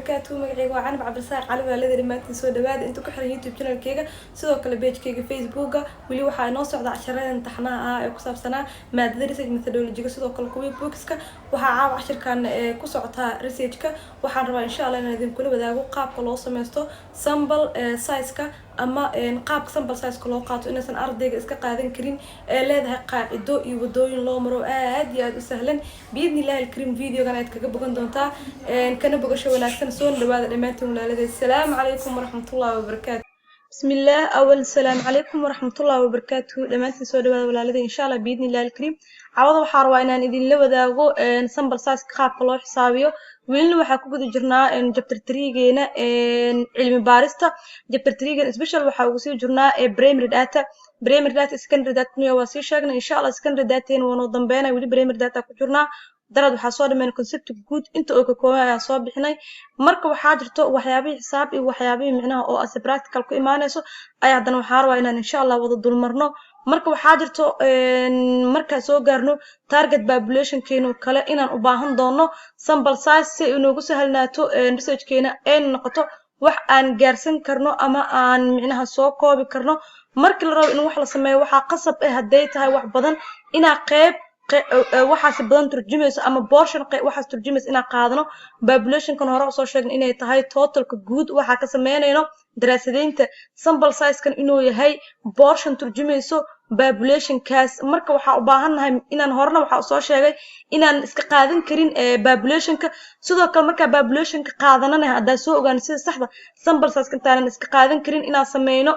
وبركاته مقعي وعن عبد الرزاق علي والدي دمانتين soo dhawaad inta ku xiran YouTube channel-kayga sidoo kale page-kayga Facebook-ga wali waxa inoo socda casharada imtixaanaha ah ee ku saabsanaa maadada research methodology-ga sidoo kale kuwa books-ka waxa caawa casharkan ku socota research-ka waxaan rabaa insha Allah inaan idin kula wadaago qaabka loo sameeyo sample size-ka ama qaabka sample size-ka loo qaato inaysan ardayga iska qaadan karin ee leedahay qaacido iyo wadooyin loo maro aad iyo aad u sahlan biidnillahi alkarim video-gan aad kaga bogan doontaa kana bogasho wanaagsan soo dhawaada dhamaantiin walaalada assalaamu calaykum waraxmatullaahi wabarakaatuh bismillah awal salaam calaykum waraxmatullaahi wabarakaatuh dhamaantiin soo dhawaada walaalada insha Allah biidnillahi alkarim cawada waxaan rabaa inaan idin la wadaago sample size qaabka loo xisaabiyo weli waxa ku guda jirnaa chapter 3geena cilmi baarista chapter 3geena special waxa ugu sii jirnaa primary data secondary data waa sii sheegnay insha Allah secondary data wano dambeena weli primary data ku jirnaa darad waxa soo dhameyn concept guud inta oo ka kooban ayaa soo bixinay marka waxa jirto waxyaabaha xisaab iyo waxyaabaha micnaha oo as practical ku imaanayso ayaa hadan waxa rabaa inaan insha Allah wada dulmarno marka waxa jirto marka soo gaarno target population keeno kale inaan u baahan doono sample size si inoogu sahlnaato research keena ay noqoto wax aan gaarsan karno ama aan micnaha soo koobi karno marka la rabo in wax la sameeyo waxa qasab ah haday tahay wax badan ina qayb waxaas badan turjumayso ama portion waxaas turjumayso ina qaadano population kan hore soo sheegin inay tahay totalka guud waxa ka sameeynayno daraasadeynta sample size kan inuu yahay portion turjumayso population kaas marka waxa u baahanahay inaan horena waxa soo sheegay inaan iska qaadan karin population ka sidoo kale marka population ka qaadanana hadaa soo ogaan sida saxda sample size kan taan iska qaadan karin inaan sameeyno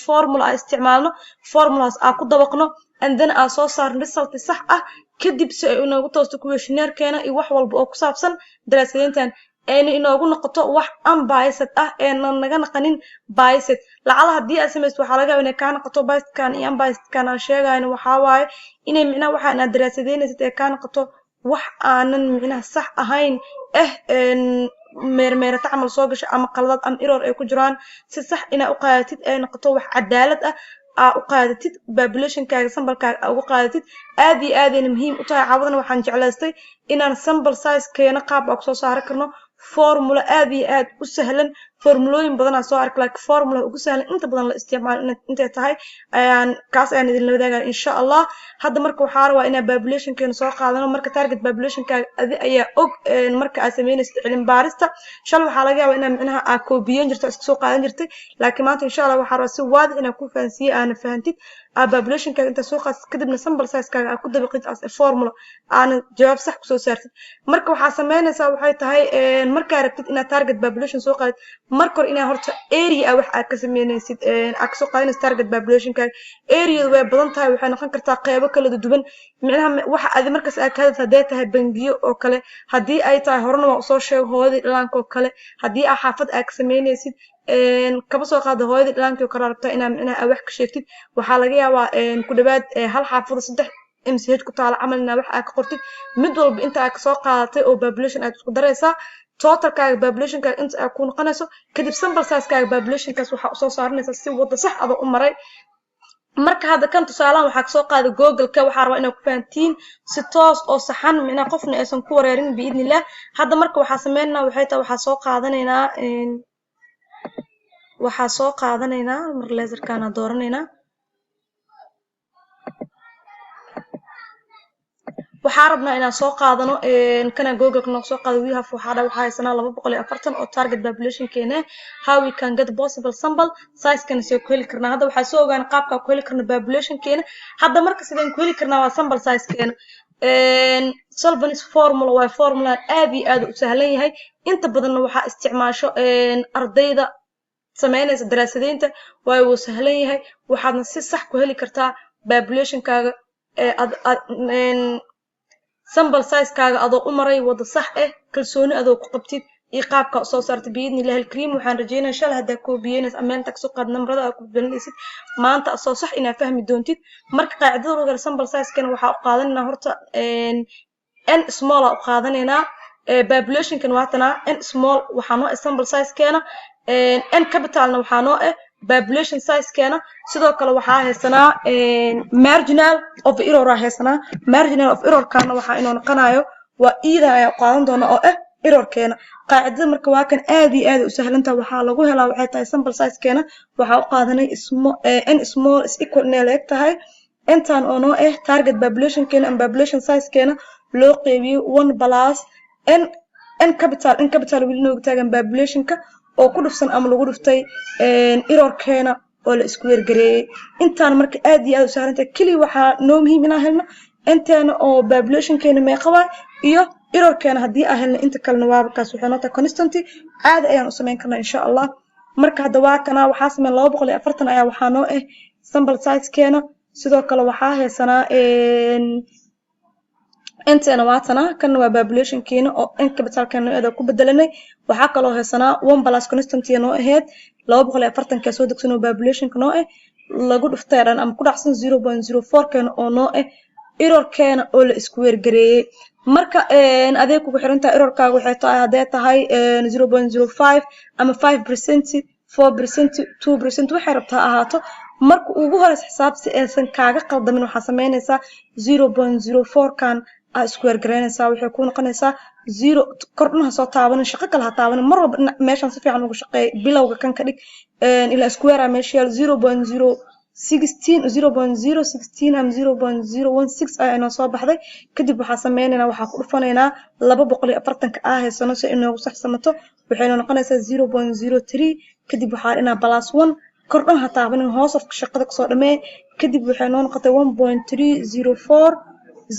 formula isticmaalno formulas ku dabaqno and then soo saar result sax ah kadib si ay inoogu toosto questionnaire-keena iyo wax walba oo ku saabsan daraasadeyntan ayna inoogu noqoto wax unbiased ah ee naga naqanin biased lacala hadii aad sameeyso waxa laga yaabaa inay ka noqoto biased kan iyo unbiased kan aan sheegayno waxa waaye inay micnaha waxa aan daraasadeynayso ee ka noqoto wax aanan micnaha sax ahayn meermeerata camal soo gasho ama qalad ama error ay ku jiraan si sax ina u qaadatid ay noqoto wax cadaalad ah u qaadatid population kaaga sample kaaga ugu qaadatid aad iyo aad ay muhiim u tahay caawadana waxaan jeclaystay inaan sample size keena qaab aan soo saar karno formula aad iyo aad u sahlan formulooyin badan soo ark like formula ugu sahlan inta badan la isticmaalo intay tahay kaas ayaan idin la wadaagaa insha Allah hadda marka waxa rabaa inaan population keena soo qaadano marka target population kaaga ayaa og marka aad sameynaysid cilmi baarista shal waxa laga yaabaa inaan micnaha aad koobiyen jirto iska soo qaadan jirtay laakiin maanta insha Allah waxa rabaa si waad inaan ku fahansiyo aan fahantid population kaaga inta soo qaas kadibna sample size kaaga aad ku dabaqid as formula aan jawaab sax ku soo saartid marka waxa sameynaysaa waxay tahay marka rabtid inaad target population soo qaadid marka hore inaad horta area wax aad ka sameynaysid aad soo qaadanaysid target population kaaga area way badan tahay waxay noqon kartaa qaybo kala duwan micnaha waxa aad markaas aad ka hadday tahay bangiyo oo kale hadii ay tahay horena waa soo sheeg hooyada dhalanka oo kale hadii aad xaafad aad ka sameynaysid kaba soo qaado hooyada dhalanka oo kale rabtaa inaad wax ka sheegtid waxa laga yaabaa ku dhawaad hal xaafad 3 MCH ku taala camalna wax aad ka qortid mid walba inta aad soo qaadatay oo population aad isku daraysaa total kaaga population kaaga inta aad ku noqonayso kadib sample size kaaga population kaas waxa soo saaranaysa si wada sax ah u maray marka hada kan tusaalahan waxa ka soo qaaday Google ka waxa rabaa inaad ku fahantiin si toos oo saxan mina qofna aysan ku wareerin biidnillah hada marka waxa sameeynaa waxay tahay waxa soo qaadanaynaa mar laser kana dooranayna waxa rabnaa inaan soo qaadano kana Google ka soo qaado we have waxa haysanaa 240 oo target population keena how we can get possible sample size kan soo ku heli karnaa hada waxa soo ogaan qaabka ku heli karno population keena hada marka sideen ku heli karnaa waa sample size keena solvents formula waa formula aad iyo aad u sahlan yahay inta badan waxa isticmaasho ardayda sameynaysa daraasadeynta waa uu sahlan yahay waxaadna si sax ku heli kartaa population kaaga sample size kaaga adoo u maray wada sax ah kalsooni adoo ku qabtid iyo qaabka soo saartay biidnillahi alkarim waxaan rajeynayaa insha Allah hadaa koobiyeenas ama inta soo qaad nambarada aad ku bedelinaysid maanta soo sax ina fahmi doontid marka qaacidada loo sample size kan waxa u qaadanayna horta n small u qaadanayna population kan waatana n small waxa noo sample size keena n capital na waxa noo population size keena sidoo kale waxa haysanaa marginal of error haysanaa marginal of error kana waxa inoo noqonayo waa ida ay qaadan doona oo error keena qaacidada marka waa kan aad iyo aad u sahlantaa waxaa lagu helaa waxay tahay sample size keena waxaa u qaadanay n small is equal inay leeg tahay intaan oo noo target population keena ama population size keena loo qeybiyo 1 plus n capital wili noogu taagan populationka oo ku dhufsan ama lagu dhuftay error keena oo la isku weergareeyay intaan marka aad iyo aad u sahlantaa kaliya waxaa noo muhiim inaan helno intaana oo population keena meeqa waay iyo error keena haddii aan helno inta kalena waaba kaas waxay noo tahay constant caadi ayaan u samayn karnaa insha allah marka hadda waa kana waxaa sameyn 240 ayaa waxaa noo sample size keena sidoo kale waxaa haysanaa intana waatana kan waa population keena oo n capital keena ee ku bedelanay waxaa kaloo haysanaa 1 plus constant noo aheyd 240 ka soo degsan oo population noo lagu dhuftay ama ku dhacsan 0.04 keena oo noo error keena oo la isku weergareeyay marka adeeg ku xirantaa error kaaga waxay tahay haday tahay 0.05 ama 5% 4% 2% waxay rabtaa ahaato marka ugu horeys xisaab si aysan kaaga qaldamin waxa sameynaysaa 0.04 kan isku weergareynaysaa waxay ku noqonaysaa 0 kordhnaha soo taaban shaqo kale ha taaban mar walba meeshan si fiican ugu shaqeey bilowga kan ka dhig ila square meesha 0.016 0.016 am 0.016 ayna soo baxday kadib waxa sameeynaa waxa ku dhufanaynaa 240 ka haysano si inuu sax samato waxay noqonaysaa 0.03 kadib waxa ina plus 1 kordhan ha taaban hoos of shaqada ka soo dhamee kadib waxay noqotay 1.304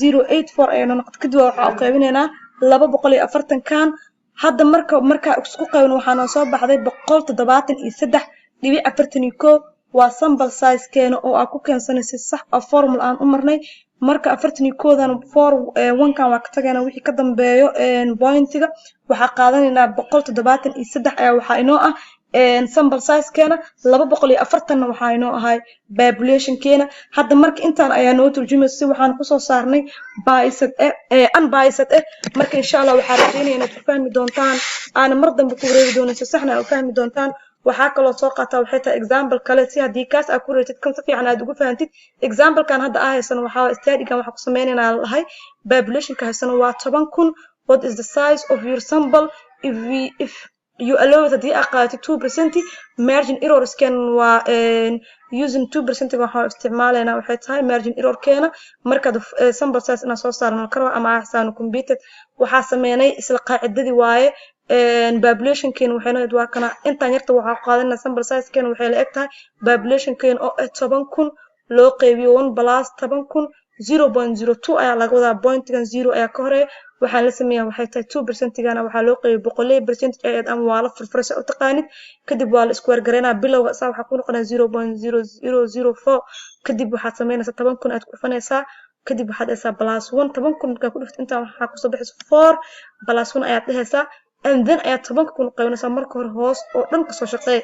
084 ayna noqotay kadib waxa qaybinaynaa 240 kan hadda marka isku qaybin waxa soo baxday 173.41 waa sample size keena oo aan ku keensanaysa sax ah formula aan u marnay marka 41dan 1 kan waa ka tagayna wixii ka dambeeyo pointiga waxa qaadanaynaa 173 ayaa waxa inoo ah sample size keena 240 waxa inoo ahay population keena hadda marka intaan ayaa noo turjumaysa waxaan ku soo saarnay unbiased marka insha Allah waxa rajaynayaa inaad fahmi doontaan aan mar dambe ku wareegi doono si saxna u fahmi doontaan waxaa kaloo soo qaataa waxay tahay example kale si hadii kaas aad ku reetid kan si fiican aad ugu fahantid example kan hadda ahaysan waxa study kan waxa ku sameeynaa lahay population ka haysan waa 10,000 what is the size of your sample if you allow that the aqaati 2% margin error scan waa using 2% waxa isticmaalayna waxay tahay margin error keena marka sample size ina soo saarno karo ama ahsan computer waxa sameeynay isla qaacidadii waaye population keena waxayna waa kana intaan yarta waxa qaadanaa sample size keena waxay la eg tahay population keena oo 10,000 loo qeybiyo 1 plus 10,000 0.02 ayaa laga wadaa pointigan 0 ayaa ka horeeya waxaan la sameeyaa waxay tahay 2% gana waxa loo qeybiyay 100% ee ama waa la furfuraysa u taqaanid kadib waa la isku wargareynaa bilowga saa waxa ku noqonaa 0.0004 kadib waxaad sameynaysaa 10,000 aad ku fanaysaa kadib waxaad haysaa plus 1 10,000 markaa ku dhufto inta waxa ku soo baxaysa 4 plus 1 ayaad dhehaysaa and then ayaad 10,000 qaybinaysaa marka hore hoos oo dhan ka soo shaqeey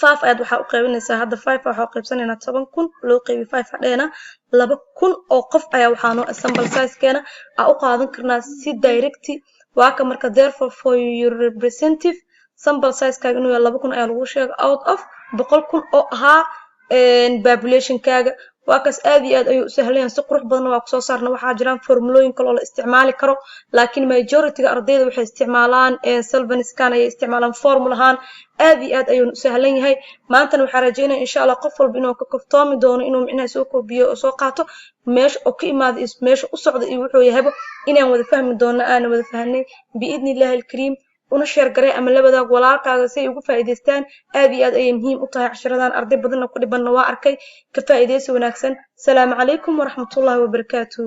5 ayaad waxa u qaybinaysaa hadda 5 waxa u qaybsanaynaa 10,000 loo qeybiyo 5 hadheena 2,000 oo qof ayaa waxa noo sample size keena aan u qaadan karnaa si direct waa ka marka therefore for your representative sample size kaaga inuu 2,000 ayaa lagu sheegay out of 100,000 oo ahaa population kaaga waa kaas aad iyo aad ayuu sahlayaan si qurux badan waa ku soo saarna waxa jiraan formulooyin kale oo la isticmaali karo laakiin majority-ga ardayda waxay isticmaalaan solvent scan ay isticmaalaan formulahan aad iyo aad ayuu sahlan yahay maanta waxa rajaynayaa insha Allah qof walba inuu ka kaftoomi doono inuu micnaha soo koobiyo oo soo qaato meesha oo ka imaado meesha u socdo iyo wuxuu yahay inaan wada fahmi doono aan wada fahnay biidnillaahi alkariim una share garay ama labadaag walaalkaaga si ay ugu faa'iideystaan aad iyo aad ay muhiim u tahay cashiradan arday badan ku dhiban waa arkay ka faa'iideysi wanaagsan salaamu calaykum wa rahmatullaahi wa barakaatuh